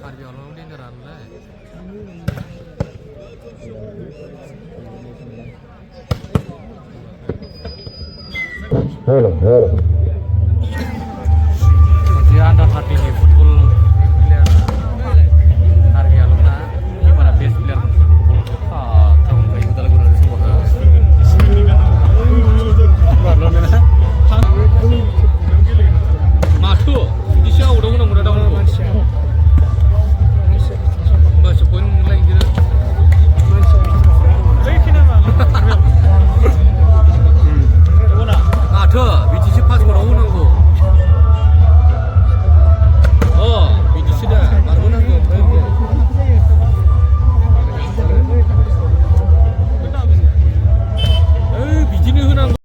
Karbi alam dia ngeran lah. Hello. Dia anda hati ni football player. Karbi alam na, ini mana best player football. Tahun kali kita lagu nanti semua. Baru ni na. Matu, di sini udah muda dah. Baca poin lagi je. Matu, BTC pas kau dah nunggu. Oh, BTC dah, baru nunggu. BTC ni nunggu.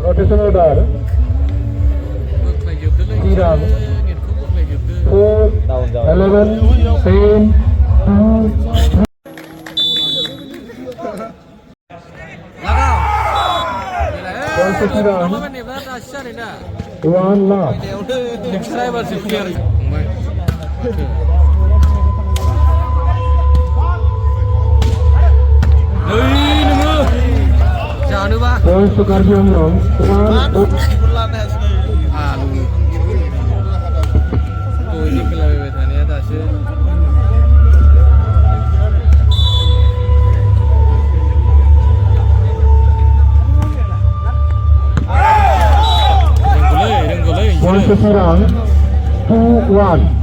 Rotational dial. 11, 10, 1 last. Next driver si clear. Jangan lupa. Points to Karbi Anglong. 1. Tu ini kalau betul ni ada sih. Points to Sirang. 2-1.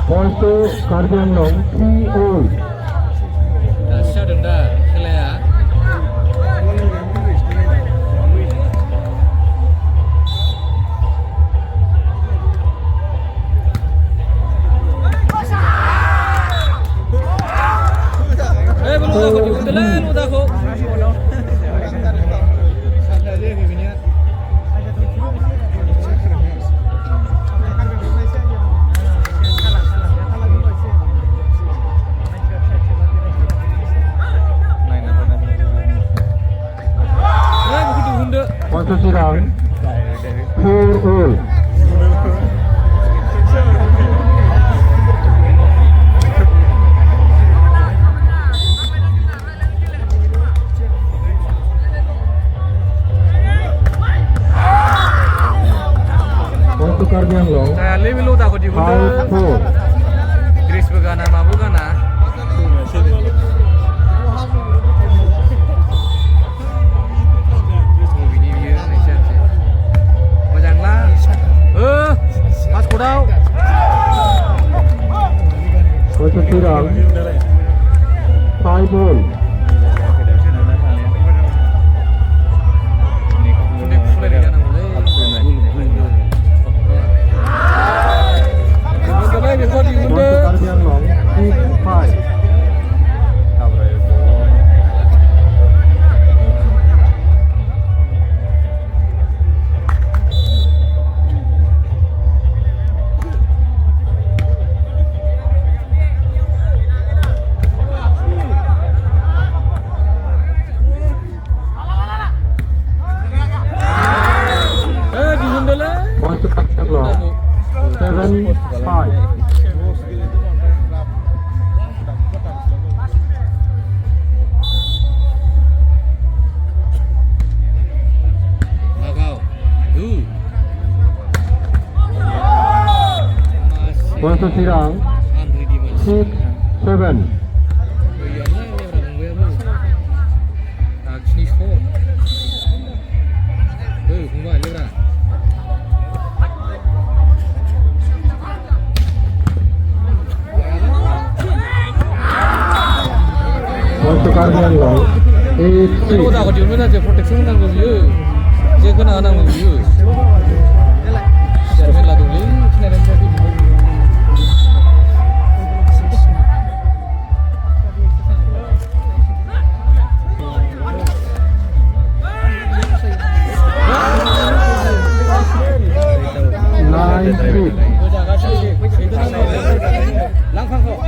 Points to Karbi Anglong. 3-all. Dah siap dah, clear. Belum dah kau. posisi rang 5 ball. Untuk Karbiang Long 6-5. Untuk Karbiang Long 7-5. Posisi rang 6-7. Untuk Karbiang Long 8-6. Udah kau jual aja proteksi nang dulu, jaga nang dulu. Jangan lah dulu, cina rem jadi. Langkang kau.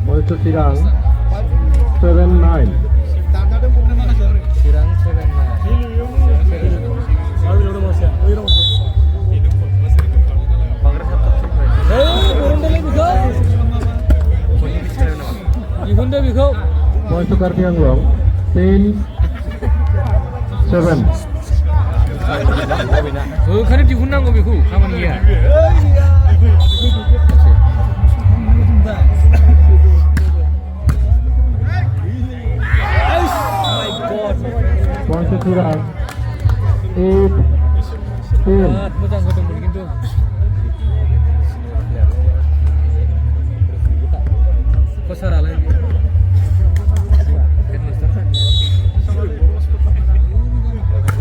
Posisi rang 7-9. Sirang 7-9. Honda Biko. Untuk Karbiang Long 10-7. Karena di Honda nggak Biko, kamu dia. Posisi rang 8-10. Mudah ketemu gitu. Pasar lagi.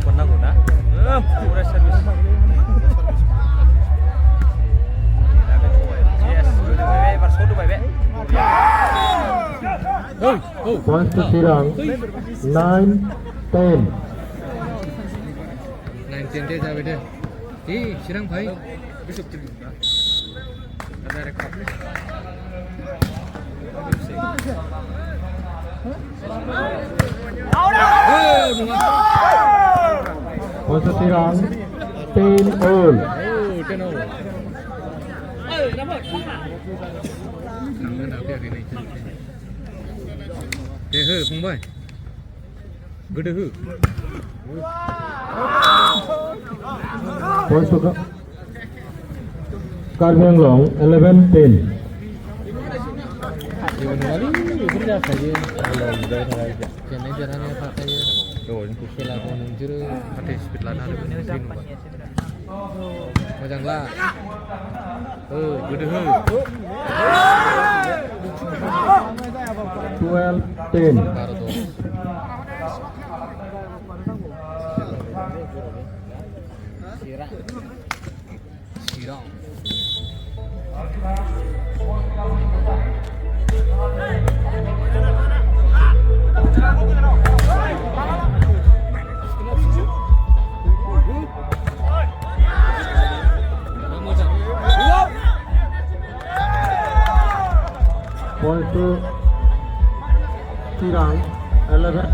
Menang udah. Pura servis. Yes, bebe, pas foto bebe. Oh. Posisi rang 9-10. 9-10 deh sampai deh. Sirang bhai. Besok jadi. Ada rekap. Posisi rang 10-all. 10-all. Jangan ada hari ini. Pungbai. Gede hu. Posisi Karbiang Long 11-10. Kali kerja saja. Jangan jalannya pakai. Kela kau nunjuk pakai speed lana ada punya screen buat. Macam lah. Gede hu. 12-10. Baru tu. Sirang. Posisi Sirang 11.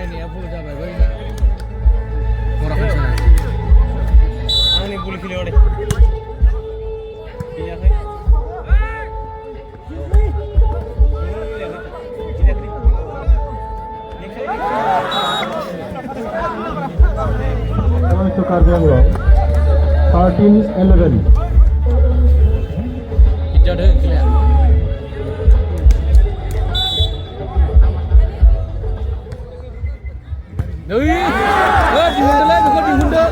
Ini apa udah baik. Murah kan sana. Ini boleh pilih orang. Pilih apa? Ini Points to Karbi Anglong. 13-11. Jadi kelihatan. Dihunda lagi, bukan dihunda.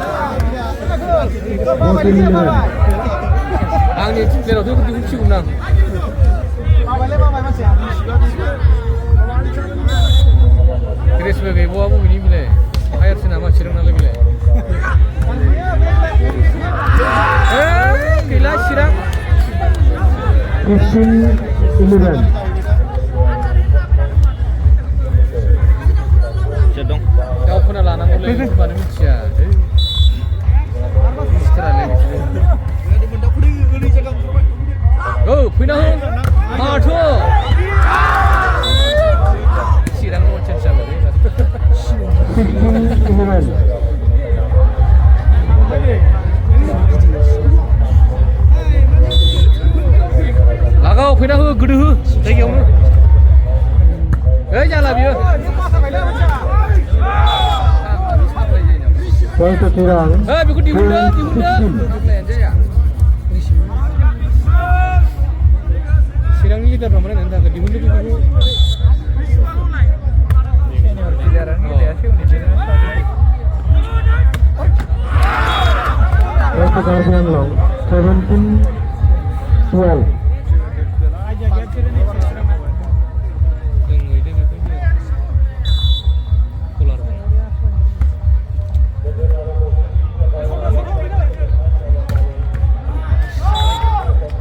14-11. Angin lewat tu dihunci undang. Kira sebagai bawa apa ini bila? Air senama sirang nala bila. Kila sirang. 15-11. Jadong. Kau pernah lanang boleh mana macam? Istirahat lagi. Oh, pindah. Mato. Sirang macam siapa? 16-11. Lagau pindah gede lagi orang. Jangan biar. Point to Tirang. Biku dihunda. 15. Sirang ni kita ramai nanti akan dihunda biku. Point to Karbi Anglong. 17-12.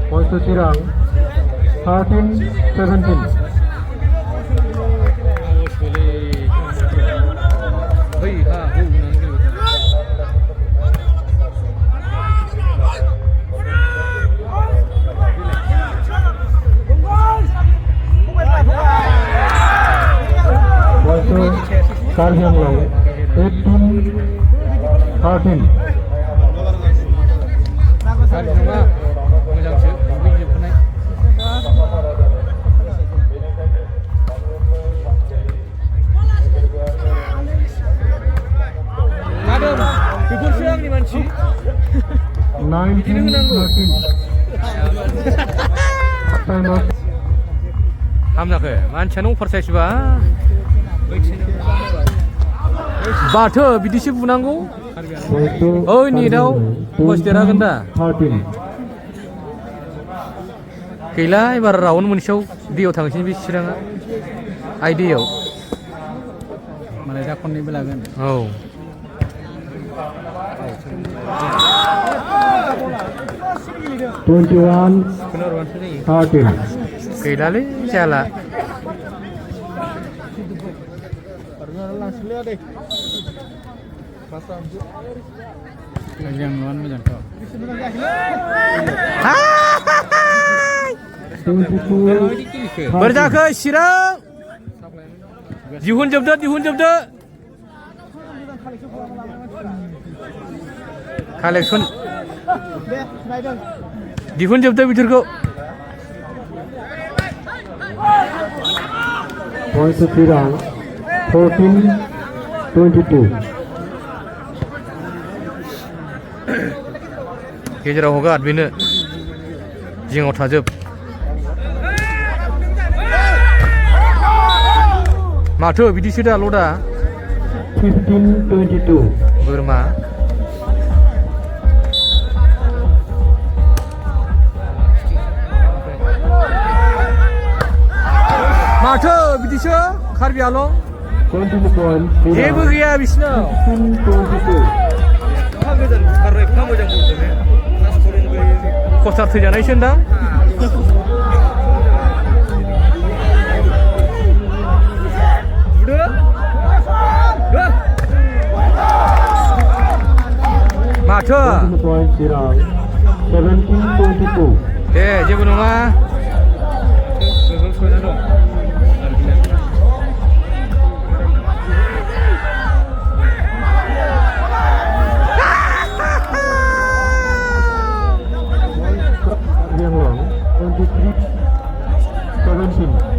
Points to Tirang. 13-17. Points to Karbi Anglong. 18-13. Hari semua macam tu, begini pun naik. Madam, bubur siang ni manci. 19-13. Time out. Hamna ke? Mancanung percaya siapa? Bater, bidisi punanggu. Points to Oh ini dah, bos tera ganda. 13. Kila ibar raun muncul dia orang sini bisirang. Idea. Malaysia kon ni belagan. Oh. 21-13. Kila le jala. Yang luan macam tu. 22. Berjaga sirang. Dihun jabda. Collection. Dihun jabda bitir ko. Points to Tirang. 14-22. गेजेराव हगार बेनो जिङाव थाजोब माथो बिदिसो दा लदा 15-22. बोरमा माथो बिदिसो कार्बि आलं 20 points. जेबो गैया बिसिनाव 15-22. खसार थैजानायसो होनदां माथो 20 points Tirang. 17-22. दे जेबो नङा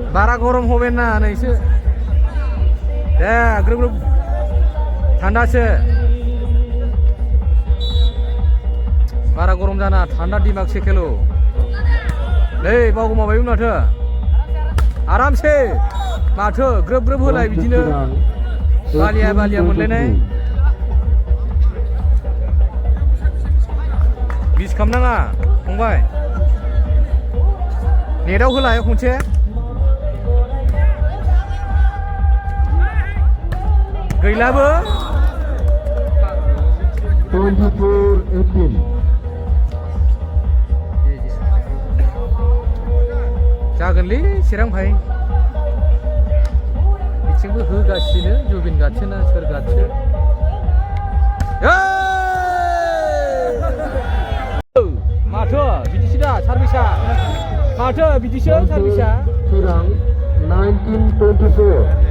बारा गरम होबेन ना नैसो दे ग्रुप ग्रुप ठंडा से बारा गरम जाना थान्दा दिमाग से खेलो नै बावगोमाबाय माथो आरामसे माथो ग्रोब ग्रोब होलाय बिदिनो बालिया बालिया मोनलायनाय मिस खालामनाङा फंबाय नेटआव होलाय खनसे गैलाबो 24-18 जागोनलै चिरां भाई बिथिंबो होगासिनो जुबिन गाथो ना सोर गाथो माथो बिदिसो दा सार्भिसा माथो बिदिसो सार्भिसा चिरां 19-24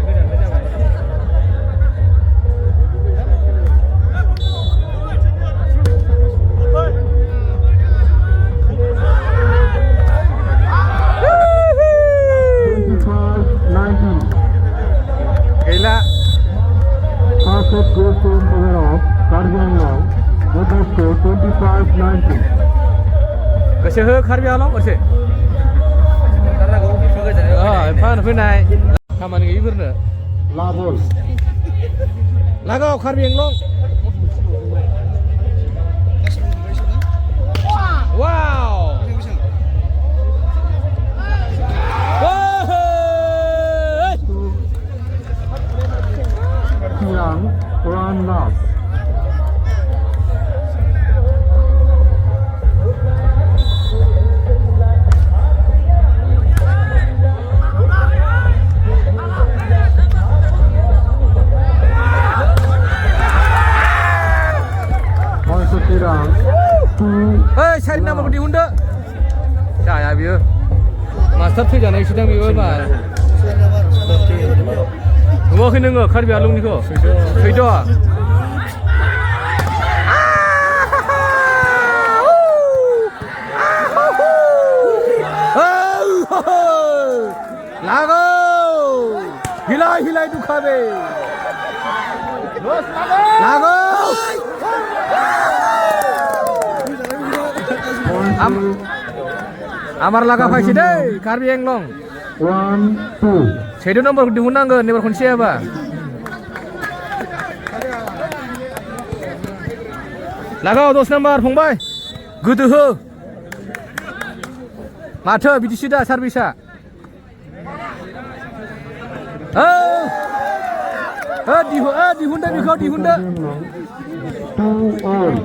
गैला Perfect goes to in favor of Karbi Anglong with the score 25-19 गोसो हो कार्बि आलं गोसो फान फैनाय खामानि गैयिफोरनो Labol लागाव कार्बि आंलं वाव Chiang one love also Chiang 2 side नाम्बारखौ दिहुनदो जाया बियो मास्टार थैजानायसो दां बेबो मा नुवाखै नोङो कार्बि आलंनिखौ फैद' लागाव हिलाय हिलाय दुखाबे लागाव आमार लागा फायसै दै कार्बि आंलं 1-2 सेद' नम्बरखौ दिहुननांगोन एबार खनसे जायाबा लागाव 10 नम्बर फंबाय गोदो हो माथो बिदिसो दा सार्भिसा दिहुनदो बेखौ दिहुनदो 2-all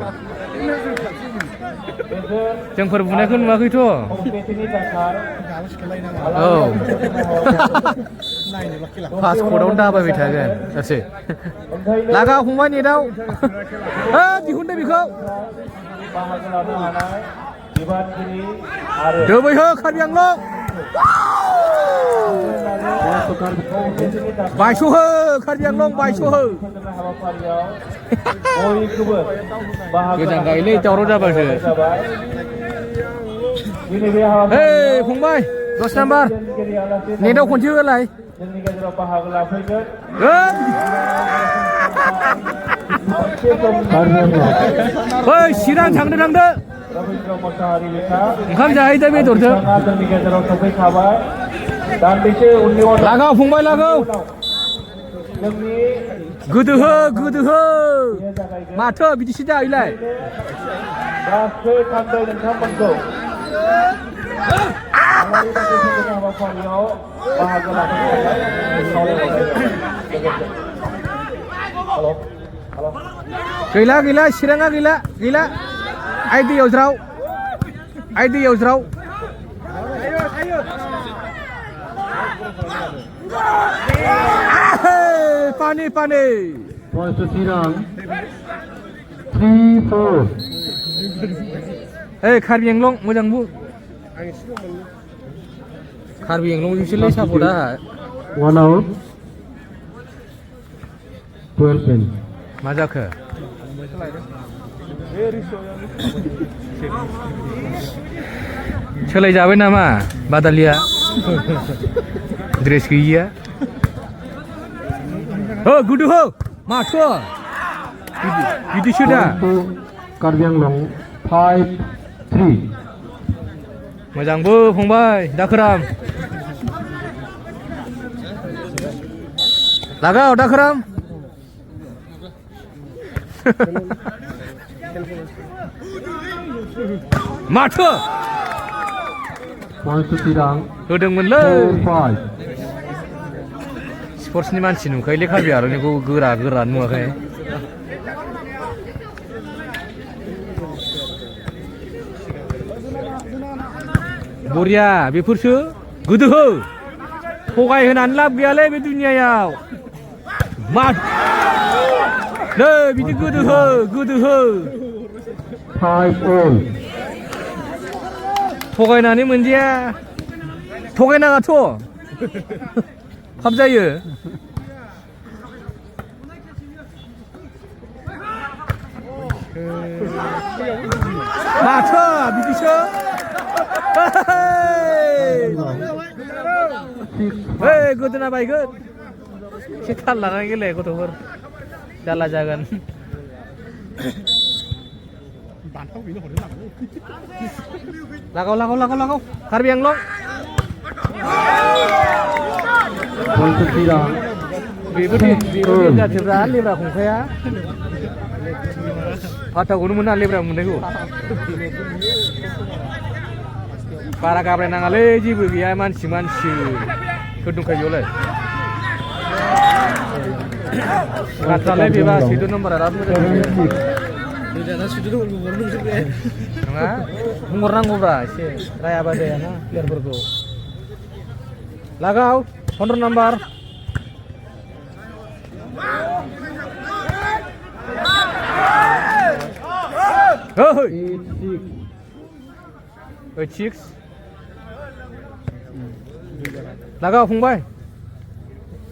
जोंफोर बुनायखौ नुवाखैथ' औ पासपर्टआवनो दाबायबाय थागोन सासे लागा फंबाय नेटआव दिहुनदो बेखौ दोबै हो कार्बि आंलं बायस' हो कार्बि आंलं बायस' हो गोजान गायोलै दावराव जाबासो फंबाय 10 नाम्बार नेटआव खनसे होलाय चिरां थांदो ओंखाम जाहैदो बेदरजों लागाव फंबाय लागाव गोदो हो माथो बिदिसो जाहैलाय गैला चिराङा गैला आइ दैयाव ज्राव पानी points to Chiang 3-4 Karbi Anglong मोजां बु कार्बि आंलंजोंसोलै सापर्टआ 1 out 12 pin मा जाखो सोलायजाबाय नामा बादालिया ड्रेस गैयिया गुड हो माथो बिदिसो दा Karbi Anglong 5-3. मोजांबो फंबाय दाखोराम लागाव दाखोराम माथो Points to Tirang. होदोंमोनलै 4-5. स्पर्ट्सनि मानसि नुखायो लेखा बिहारनिखौ गोरा गोरा नुवाखै बरिया बेफोरसो गोदोहो थगाय होनानै लाब गैयालै बे दुनियायाव मा नै बिदि गोदोहो 5-all. थगायनानै मोनजाया थगायनाङाथ' खाब जायो माथो बिदिसो गोदोना बायगोन एसे थाल लानानै गेले गथ'फोर जारला जागोन लागाव Karbi Anglong Points to Tirang. बेबो जाथिफ्रा लेब्रा खुंखाया फाथाखौनो मोना लेब्रा मोननायखौ बारा गाब्रायनाङालै जेबो गैया मानसि सोर दंखायो बेयावलाय बाथ्रालाय बेबा 14 नम्बरा बिराद मोजां नङा बुंहरनांगौब्रा एसे रायाबा जायाना प्लेयारफोरखौ लागाव 15 नम्बर Hey! 8-6 Lagaw फंबाय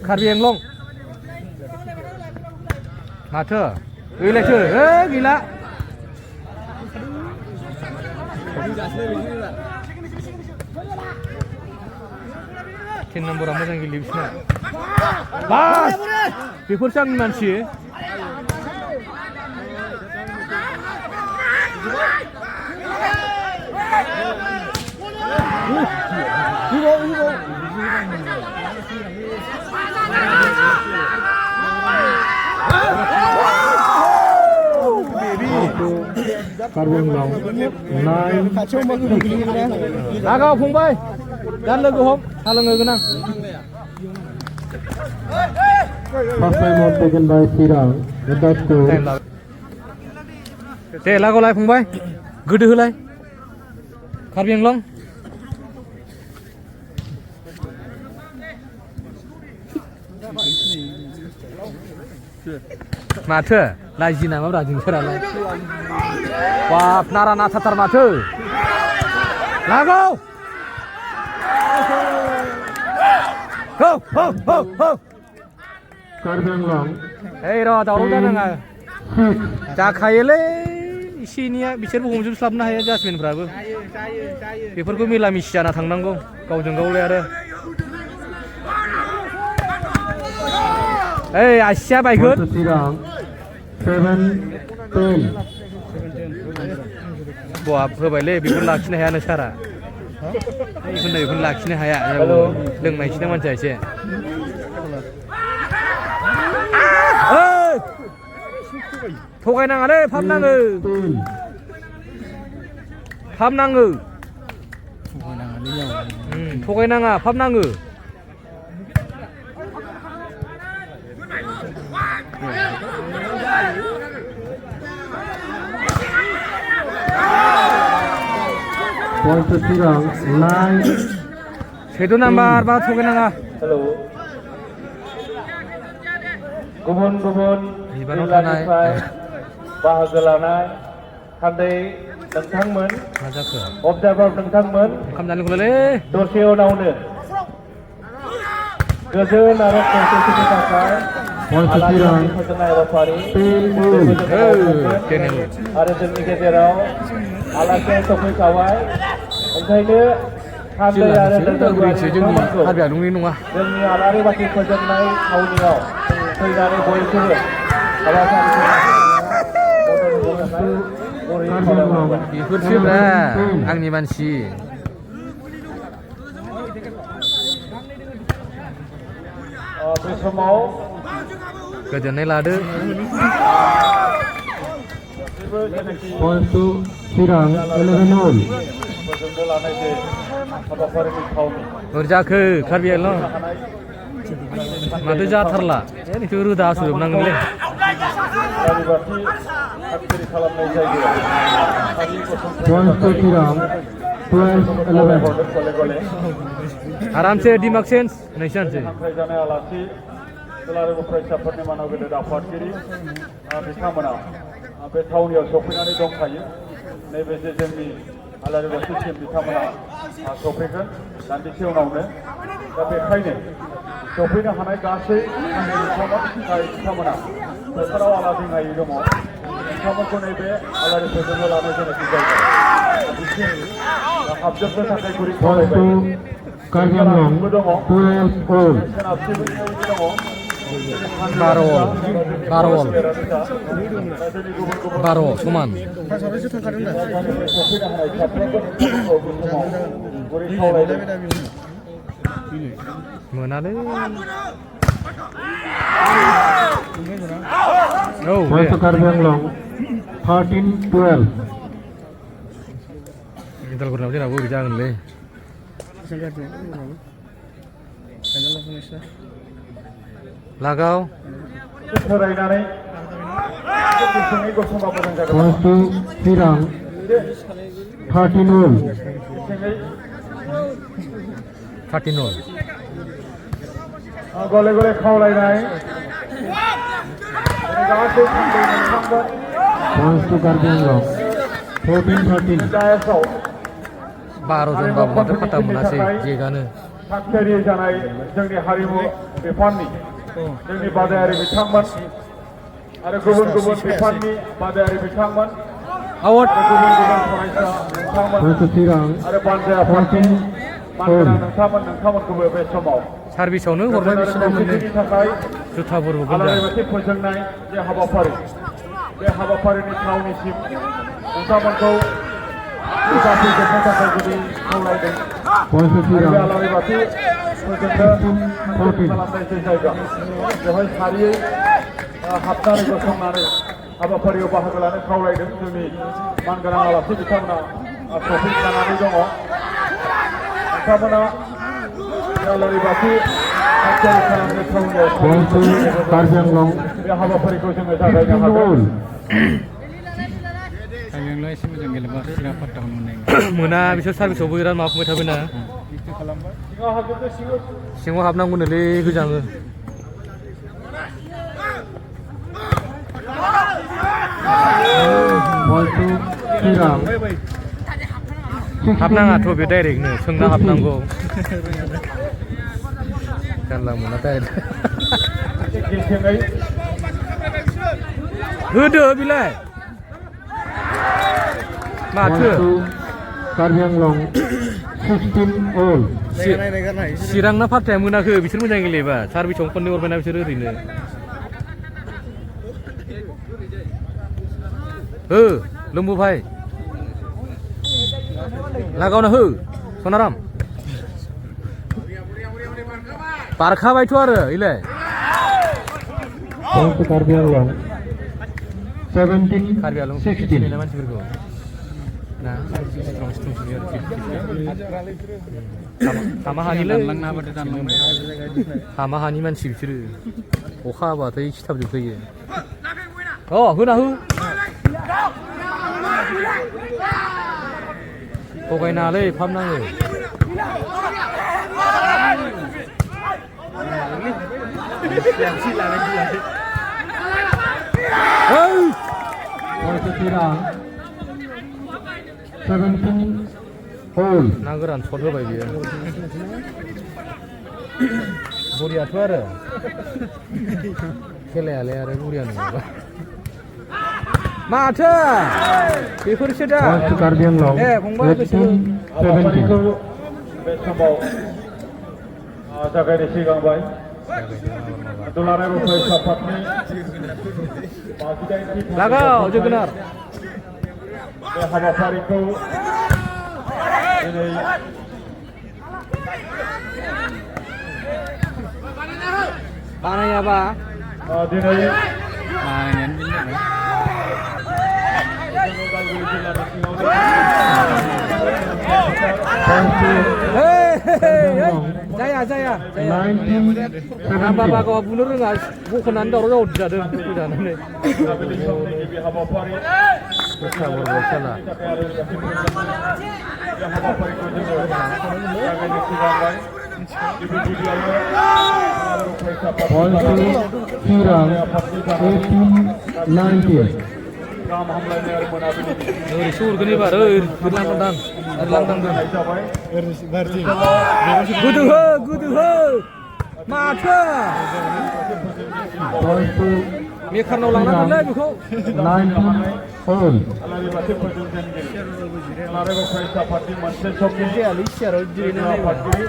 कार्बि आंलं माथो गैलाथो गैला 10 नम्बरा मोजां गेलेयो बिसना बास बेफोरसो आंनि मानसि लागाव फंबाय दा लोगो हम हालोङो गोनां First time out taken by Tirang. With that score. दे लागावलाय फंबाय गोदो होलाय कार्बि आंलं माथो लाजि नामाब्रा जोंफोरालाय बाप नारा नाथाथार माथो लागाव हो हो हो हो Karbi Anglong. ओइ र' दावराव जानाङा जाखायोलै एसे एनैया बिसोरबो हमजोबस्लाबनो हाया जासमिनफ्राबो बेफोरखौ मिला मिसि जाना थांनांगौ गावजों गावलाय आरो ओइ आसिया बायगोन Points to Tirang. 7-10. बाप होबायलै बेखौनो लाखिनो हायानो सारा बेखौनो लाखिनो हाया लोंनायसैना मानसिया एसे थगायनाङालै फाम नाङो थगायनाङा फाम नाङो Points to Tirang. 9. 7 नाम्बार बा थगायनाङा गुबुन जिल्लानिफ्राय बाहागो लानाय थान्दै नोंथांमोन मा जाखो अबजार्भार नोंथांमोन ओंखाम जानायखौलै दसे उनावनो गोजोन आरो खौसेथिनि थाखाय आलासिनि फोजोबनाय हाबाफारि आरो जोंनि गेजेराव आलासिया सफैखाबाय ओंखायनो थान्दै आरो जोंनि आलारि बाथि फोजोबनाय थावनियाव फैनानै बयखौबो हाबाफारिखौ Karbianglong. बेफोरसो ब्रा आंनि मानसि बे समाव गोजोननाय लादो Points to Chirang 11-all. फोजोबनो लानाय जे हाबाफारिनि थावनि बोरै जाखो कार्बि आंलं माथो जाथारला बेखौ रोदा सुजोबनांगोनलै रानिबाथि थागथियारि खालामनाय जायगायाव खालि Points to Chirang 12-11. गले गले आरामसे दिमाग चेन्ज नैसानसै हांख्राय जानाय आलासि दुलाराय फरायसाफोरनि मानाव गेदेर आफादगिरि बिथांमोना बे थावनियाव सफैनानै दंखायो नैबे जे जोंनि आलारि बाथि टीम बिथांमोना सफैगोन दान्दिसे उनावनो दा बेखायनो सफैनो हानाय गासै बिथांमोना फोथाराव आलादिङायै दङ बिथांमोनखौ नैबे आलारि फोजोंनो लानाय जेनाखि जायगा बिसिम हाबजोबनो थाखाय गुरै Points खावलायबाय to Karbianglong 12-all. सोनाबथिंबो दङ 12 समान मोनालै औ Points to Karbianglong 13-12. मेदालफोरनाव जेरावबो बिदि जागोनलै लागाव सोरायनानै गुसुङै गसंबा मोजां जागोन Points to Chirang 13-all. गुसुङै 13 गले गले खावलायनाय गासै थांबाय Points to Karbianglong 14-13. दायासाव 12 जनबाबो माथो फाता मोनासै जेगानो थागथियारि जानाय जोंनि हारिमु बिफाननि जोंनि बादायारि बिथांमोन आरो गुबुन गुबुन बिफाननि बादायारि बिथांमोन आउट गुबुन गुबुन फरायसा बिथांमोन Points to Chirang आरो बानजाय आफादनि मानगोनां नोंथांमोनखौबो बे समाव सार्भिसावनो हरबाय बिसिना मोननो खौसेथिनि थाखाय जुथाफोरबो आलारि गोजा बाथि फोजोंनाय जे हाबाफारि बे हाबाफारिनि थावनिसिम नोंथांमोनखौ जाफुंजोबनो थाखाय जुदि खावलायदों Points to आरो बे Chirang आलारि बाथि फोजोंनो खालामनाय जे जायगा बेवहाय सारियै हाबनानै गसंनानै हाबाफारियाव बाहागो लानो खावलायदों जोंनि मानगोनां आलासि बिथांमोना सफैखानानै दङ बिथांमोना आलारि बाथि थागथियारि खालामनो थावनियाव Points to Karbianglong बे हाबाफारिखौ जोङो जागायनो हागोन 15-all. एसे मोजां गेलेबा सिरा फात्ताखौ मोननाय मोना बिसोर सार्भिसावबो बिराद माबाफुबाय थाबायना सिङाव हाबजोबदो सिङाव सिङाव हाबनांगौनोलै गोजाङो Points to Chirang हाबनाङाथ' बे डाइरेक्टनो सोंना हाबनांगौ जानला मोना डाइरेक्ट गेसेङै होदो बिलाय माथो Points to Karbianglong 16-all. चिरांना फात्ताया मोनाखै बिसोर मोजां गेलेबा सार्भिसाव खननै हरबायना बिसोर ओरैनो हो लम्बु भाई लागावना हो सनाराम बारखाबायथ' आरो इलाय Points to Karbianglong 17-16. मानसिफोरखौ ना हामा हानिलै दानलांनो हाबाथाय दानलांबाय हामा हानि मानसि बिसोरो अखा हाबाथाय सिथाबजोबखायो अ होना हो थगायनाङालै फाम नाङो Points to Chirang 17-all. ना गोरान सट होबाय बियो बरियाथ' आरो खेलायालाय आरो बरिया नङाबा माथो बेफोरसो दा Points to Karbianglong ए फंबाय बेसोरो हाबाफारिखौ 18-17. बे समाव जागायनो सिगांबाय दुलाराय फरायसा आफादनि 58 लागाव जोगोनार बे हाबाफारिखौ दिनै बानायाबा दिनै Main ini kan. उदालगुरि जिल्लानि सिङावनो जाया जाया 1970. बाबाखौ बुनो रोङा बख'नानै दावराव जादों जानानै मोनाबिलि समनि गिबि हाबाफारि दस्रा बर'आव साला बे हाबाफारिखौ जोङो जागायनो सिगांबाय गिबि गिबियावनो Point to Sirang 1890. गाहाम हामलायनाय आरो मोनाबिलिनि ओरै सहरगोन एबार लांदां होनाय जाबाय गोदो माथो Point to मेकारनाव लांनांगोनलै बेखौ 19 all. आलारि बाथि फोजोंजेनगिरि दुलाराय फरायसा आफादनि मोनसे समनि आफादगिरि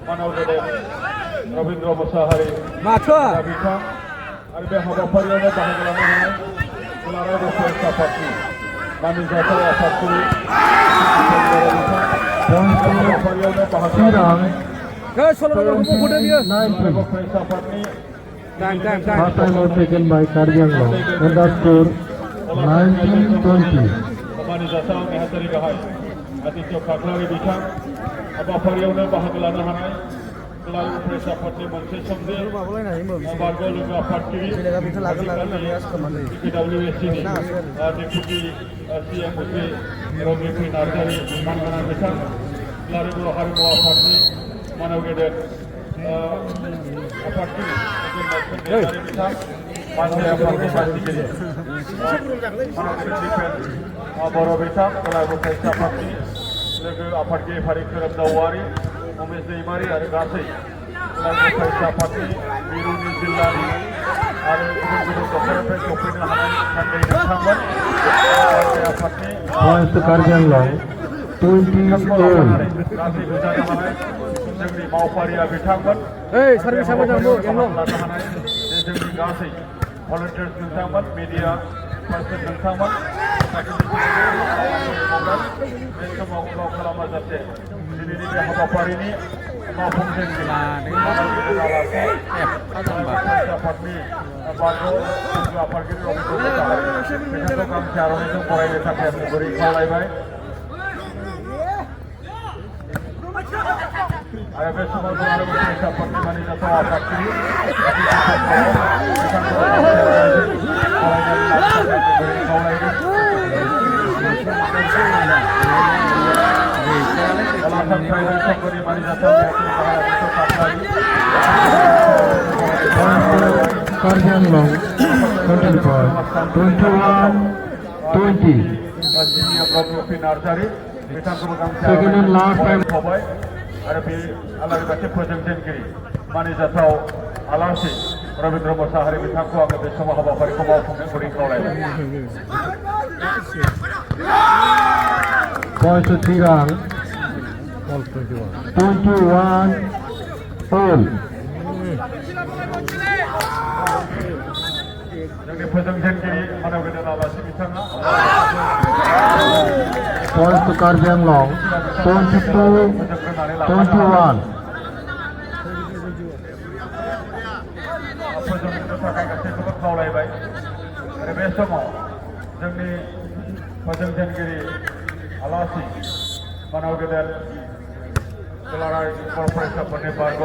मानव गेदेर रबीन्द्र मुसाहारि माथो बिथां आरो बे हाबाफारियावनो बाहागो लानो हानाय दुलाराय फरायसा आफादनि मानिजाथाव आफादगिरि Point to हाबाफारियावनो बाहागो Sirang सल'बाथाखौ बख'दो बियो 19. फरायसा आफादनि First time out taken by Karjanglong and the score 1920. मानिजाथाव नेहाथारि गाहाय आदित्य खाख्लारि बिथां हाबाफारियावनो बाहागो लानो हानाय दुलाराय फरायसा आफादनि मोनसे समनि बारग' लोगो आफादगिरि PWSCनि डेपुटि CMOC रबिफ्रि नार्जारि मानगोनां बिथां दुलाराय बर' हारिमु आफादनि मानव गेदेर आफादगिरि बिथां मानसिया आफादनि मानसिगिरि बर' बिथां दुलाराय फरायसा आफादनि लोगो आफादगिरि फारि खोरोम दाउवारि उमेश दैमारि आरो गासै दुलाराय फरायसा आफादनि मिरुनि जिल्लानि आरो गुबुन गुबुन दफानिफ्राय सफैनो हानाय थान्दै नोंथांमोन आफादनि Points to Karjanglong 20 all. गासै नुजानो हानाय जोंनि मावफारिया बिथांमोन सार्भिसा मोजांबो लानो हानाय जोंनि गासै भलन्टियार्स नोंथांमोन मिडिया पार्सन नोंथांमोन बे समाव उनाव खालामाजासे दिनैनि बे हाबाफारिनि मावफुंजेनगिरि आफादनि बारग' आफादगिरि रबिन्द्र मुसाहारि बिथांखौ गांसे आर'नाइजों बरायनो थाखाय आं गुरै खावलायबाय आरो बे समाव दुलाराय फरायसा आफादनि मानिजाथाव आफादगिरि Karjanglong 25 21 20. Second and last time. आरो बे आलारि बाथि फोजोंजेनगिरि मानिजाथाव आलासि रबीन्द्र मुसाहारि बिथांखौ आङो बे समाव हाबाफारिखौ मावफुंनो गुरै खावलायबाय Points to Sirang 21 all. जोंनि फोजोंजेनगिरि मानव गेदेर आलासि बिथाङा Points to Karjanglong 22 21. फोजोंनो थाखाय गासैखौबो खावलायबाय आरो बे समाव जोंनि फोजोंजेनगिरि आलासि मानव गेदेर दुलाराय बर' फरायसाफोरनि बारग'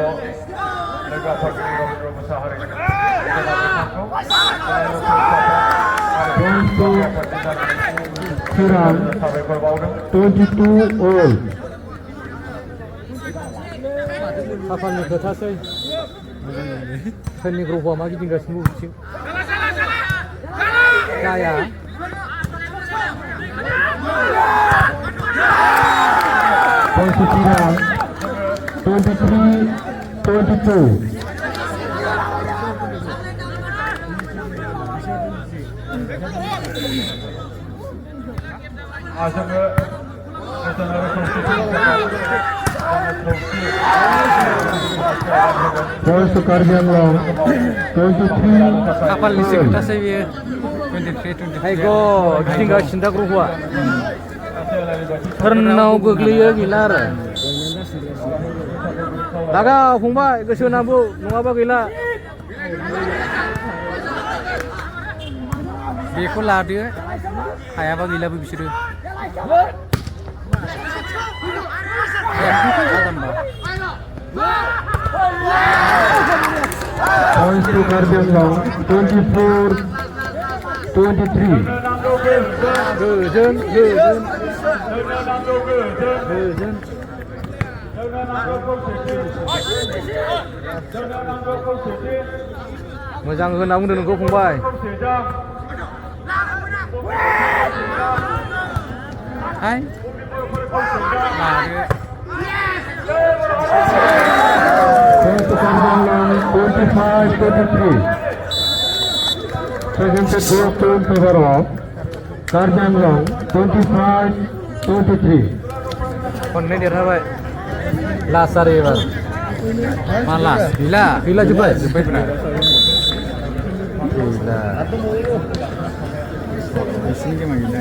लोगो आफादगिरि रबीन्द्र मुसाहारि बिथांखौ Sirang साबायखर बावदों 22 all. खाफालनि खोथासै सोरनि ग्रहआ मा गिदिंगासिनो बबेथिं जाया Points to Sirang 23 22. जोङो गोजोनारि खौसेथिनि Points to Karjanglong 23 खाफालनि all. खोथासै बियो Aiko tinggal cinta keruhua. Ternau goglैयो गैला आरो लागा फंबाय गोसो होनांगौ नङाबा गैला बेखौ लादो हायाबा गैलाबो बिसोरो Points to Karbi Anglong, 24-23. गोजोन मोजां होना बुंदों नोंखौ फंबाय हाय Points to Karbi Anglong, 25-23. Second set goes to in favor of Karbi Anglong, 25-23. खननै देरहाबाय लास्ट आरो एबार मा लास्ट गैला जोब्बाय जोब्बायब्रा गैला बिसिनि गेमा गैला